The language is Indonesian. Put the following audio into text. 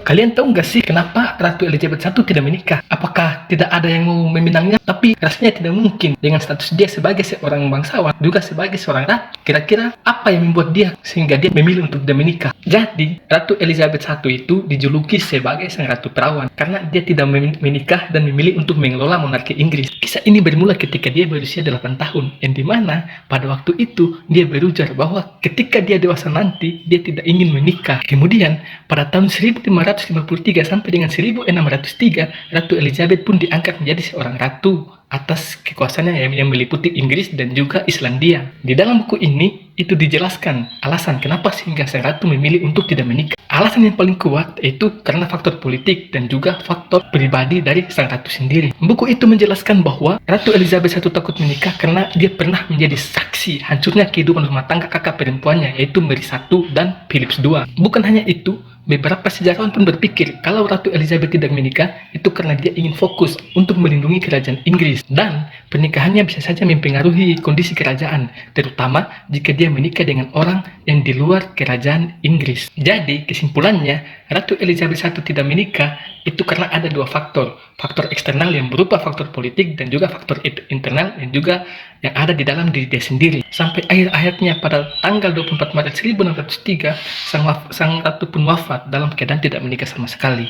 Kalian tahu nggak sih kenapa Ratu Elizabeth I tidak menikah? Apakah tidak ada yang mau meminangnya? Tapi rasanya tidak mungkin dengan status dia sebagai seorang bangsawan, juga sebagai seorang ratu. Kira-kira apa yang membuat dia sehingga dia memilih untuk tidak menikah? Jadi, Ratu Elizabeth I itu dijuluki sebagai sang ratu perawan karena dia tidak menikah dan memilih untuk mengelola monarki Inggris. Kisah ini bermula ketika dia berusia 8 tahun, yang dimana pada waktu itu dia berujar bahwa ketika dia dewasa nanti, dia tidak ingin menikah. Kemudian, pada tahun 1553 sampai dengan 1603, Ratu Elizabeth pun diangkat menjadi seorang ratu atas kekuasaannya yang meliputi Inggris dan juga Islandia. Di dalam buku ini, itu dijelaskan alasan kenapa sehingga sang ratu memilih untuk tidak menikah. Alasan yang paling kuat yaitu karena faktor politik dan juga faktor pribadi dari sang ratu sendiri. Buku itu menjelaskan bahwa Ratu Elizabeth I takut menikah karena dia pernah menjadi saksi hancurnya kehidupan rumah tangga kakak perempuannya, yaitu Mary I dan Philip II. Bukan hanya itu, beberapa sejarawan pun berpikir kalau Ratu Elizabeth tidak menikah itu karena dia ingin fokus untuk melindungi kerajaan Inggris, dan pernikahannya bisa saja mempengaruhi kondisi kerajaan, terutama jika dia menikah dengan orang yang di luar kerajaan Inggris. Jadi kesimpulannya, Ratu Elizabeth I tidak menikah itu karena ada dua faktor. Faktor eksternal yang berupa faktor politik dan juga faktor internal yang juga yang ada di dalam diri dia sendiri. Sampai akhir-akhirnya pada tanggal 24 Maret 1603, sang ratu pun wafat dalam keadaan tidak menikah sama sekali.